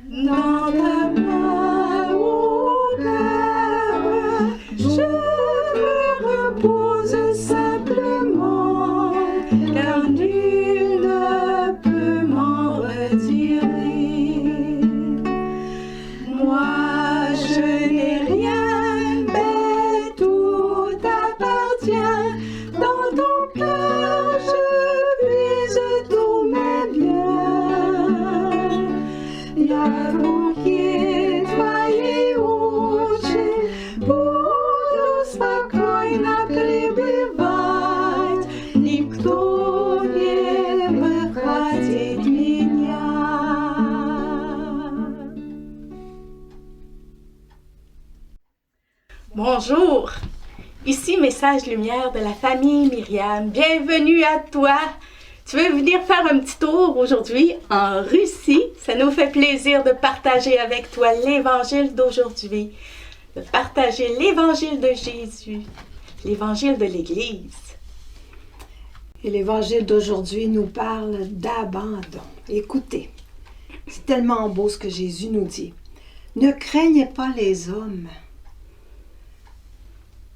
Dans ta main, ô Père, je me repose simplement, car nul ne peut m'en retirer. Moi, je n'ai rien, mais tout t'appartient. Dans ton cœur, je puise tous mes biens. Jakie Twoje oczy будут спокойно пребывать, никто не выходит меня. Bonjour, ici Message Lumière de la famille Myriam. Bienvenue à toi. Tu veux venir faire un petit tour aujourd'hui en Russie? Ça nous fait plaisir de partager avec toi l'évangile d'aujourd'hui, de partager l'évangile de Jésus, l'évangile de l'Église. Et l'évangile d'aujourd'hui nous parle d'abandon. Écoutez, c'est tellement beau ce que Jésus nous dit. Ne craignez pas les hommes.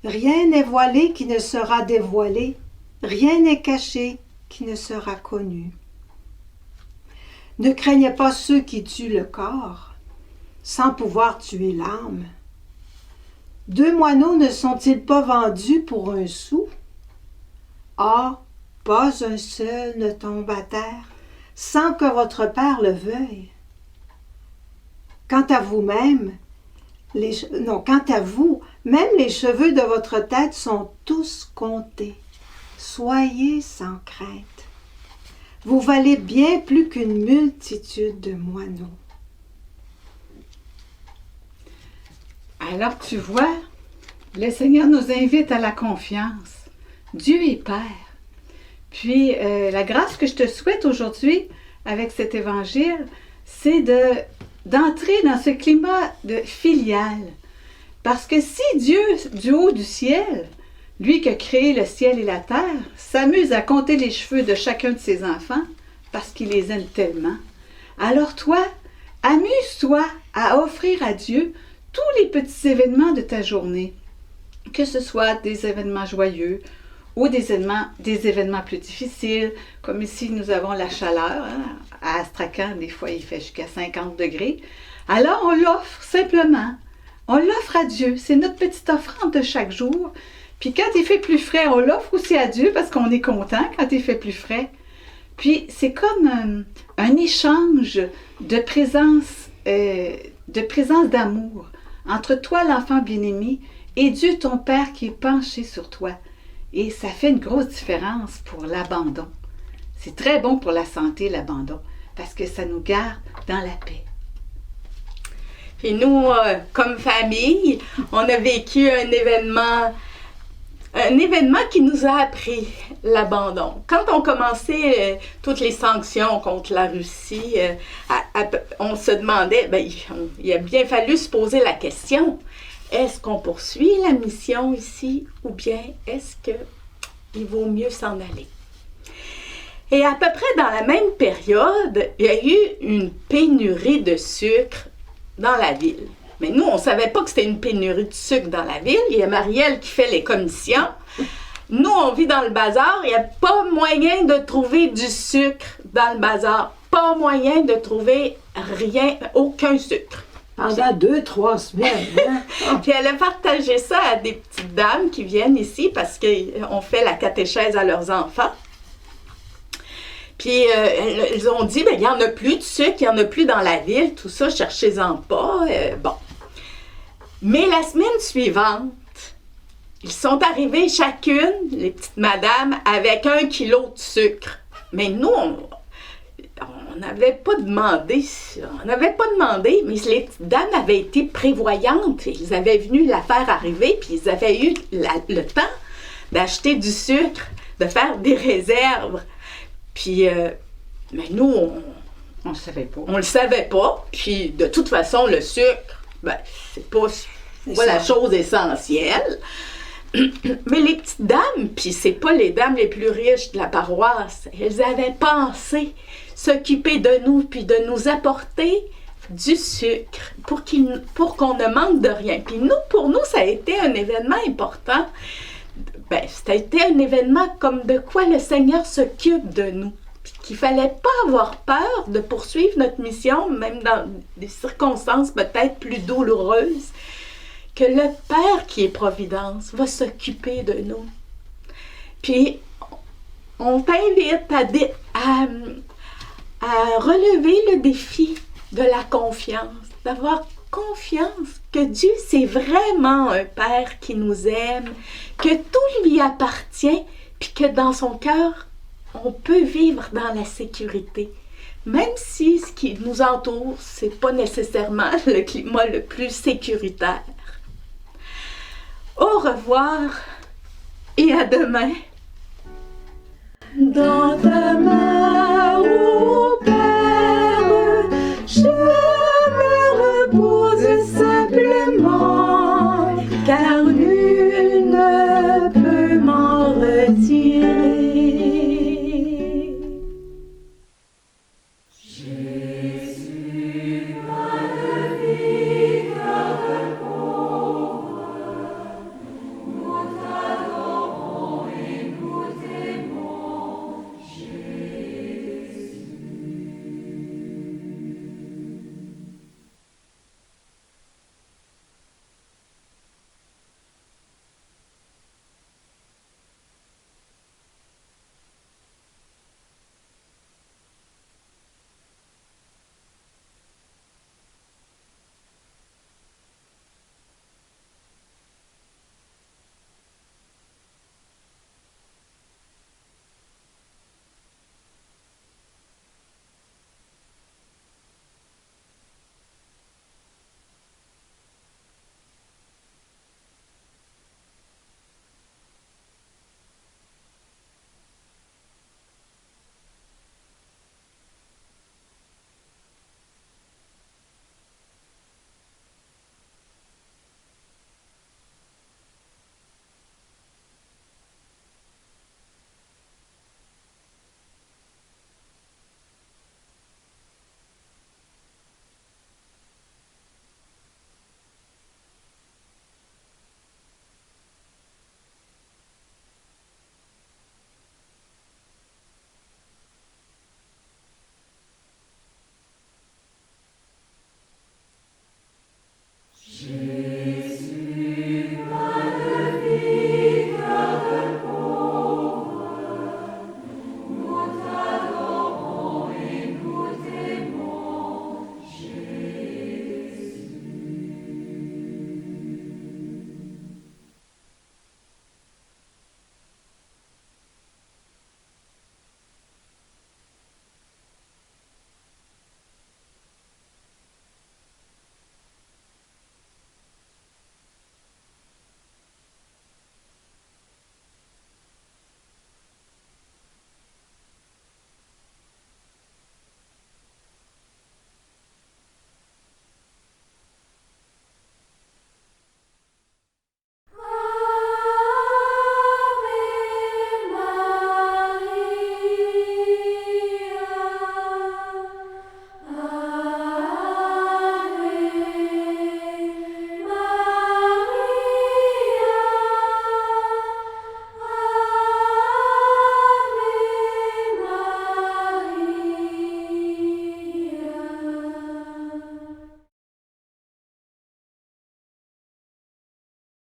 Rien n'est voilé qui ne sera dévoilé, rien n'est caché qui ne sera connu. Ne craignez pas ceux qui tuent le corps, sans pouvoir tuer l'âme. 2 moineaux ne sont-ils pas vendus pour 1 sou? Or, pas un seul ne tombe à terre, sans que votre Père le veuille. Quant à vous, même les cheveux de votre tête sont tous comptés. Soyez sans crainte. Vous valez bien plus qu'une multitude de moineaux. Alors tu vois, le Seigneur nous invite à la confiance. Dieu est Père. Puis la grâce que je te souhaite aujourd'hui avec cet évangile, c'est d'entrer dans ce climat de filial. Parce que si Dieu, du haut du ciel, lui qui a créé le ciel et la terre, s'amuse à compter les cheveux de chacun de ses enfants parce qu'il les aime tellement, alors toi, amuse-toi à offrir à Dieu tous les petits événements de ta journée, que ce soit des événements joyeux ou des événements plus difficiles, comme ici nous avons la chaleur, hein? À Astrakhan, des fois il fait jusqu'à 50 degrés. Alors on l'offre simplement, on l'offre à Dieu, c'est notre petite offrande de chaque jour. Puis quand il fait plus frais, on l'offre aussi à Dieu parce qu'on est content quand il fait plus frais. Puis c'est comme un échange de présence d'amour entre toi, l'enfant bien-aimé, et Dieu, ton Père, qui est penché sur toi. Et ça fait une grosse différence pour l'abandon. C'est très bon pour la santé, l'abandon, parce que ça nous garde dans la paix. Et nous, comme famille, on a vécu un événement qui nous a appris l'abandon. Quand on commençait toutes les sanctions contre la Russie, on se demandait, il a bien fallu se poser la question, est-ce qu'on poursuit la mission ici ou bien est-ce qu'il vaut mieux s'en aller? Et à peu près dans la même période, il y a eu une pénurie de sucre dans la ville. Mais nous, on ne savait pas que c'était une pénurie de sucre dans la ville. Il y a Marielle qui fait les commissions. Nous, on vit dans le bazar. Il n'y a pas moyen de trouver du sucre dans le bazar. Pas moyen de trouver rien, aucun sucre. Pendant 2-3 semaines. Hein? Puis elle a partagé ça à des petites dames qui viennent ici parce qu'on fait la catéchèse à leurs enfants. Puis elles ont dit, il n'y en a plus de sucre, il n'y en a plus dans la ville, tout ça, cherchez-en pas. Bon. Mais la semaine suivante, ils sont arrivés chacune, les petites madames, avec 1 kilo de sucre. Mais nous, on n'avait pas demandé, mais les petites dames avaient été prévoyantes. Ils avaient vu l'affaire arriver, puis ils avaient eu le temps d'acheter du sucre, de faire des réserves. Puis, mais nous, on le savait pas. On le savait pas. Puis, de toute façon, le sucre, c'est pas la chose essentielle. Mais les petites dames, puis c'est pas les dames les plus riches de la paroisse, elles avaient pensé s'occuper de nous, puis de nous apporter du sucre pour qu'on ne manque de rien. Puis pour nous, ça a été un événement important. Ben, ça a été un événement comme de quoi le Seigneur s'occupe de nous. Puis qu'il fallait pas avoir peur de poursuivre notre mission, même dans des circonstances peut-être plus douloureuses, que le Père qui est Providence va s'occuper de nous. Puis, on t'invite à relever le défi de la confiance, d'avoir confiance que Dieu, c'est vraiment un Père qui nous aime, que tout lui appartient, puis que dans son cœur, on peut vivre dans la sécurité. Même si ce qui nous entoure, c'est pas nécessairement le climat le plus sécuritaire. Au revoir et à demain. Dans ta main.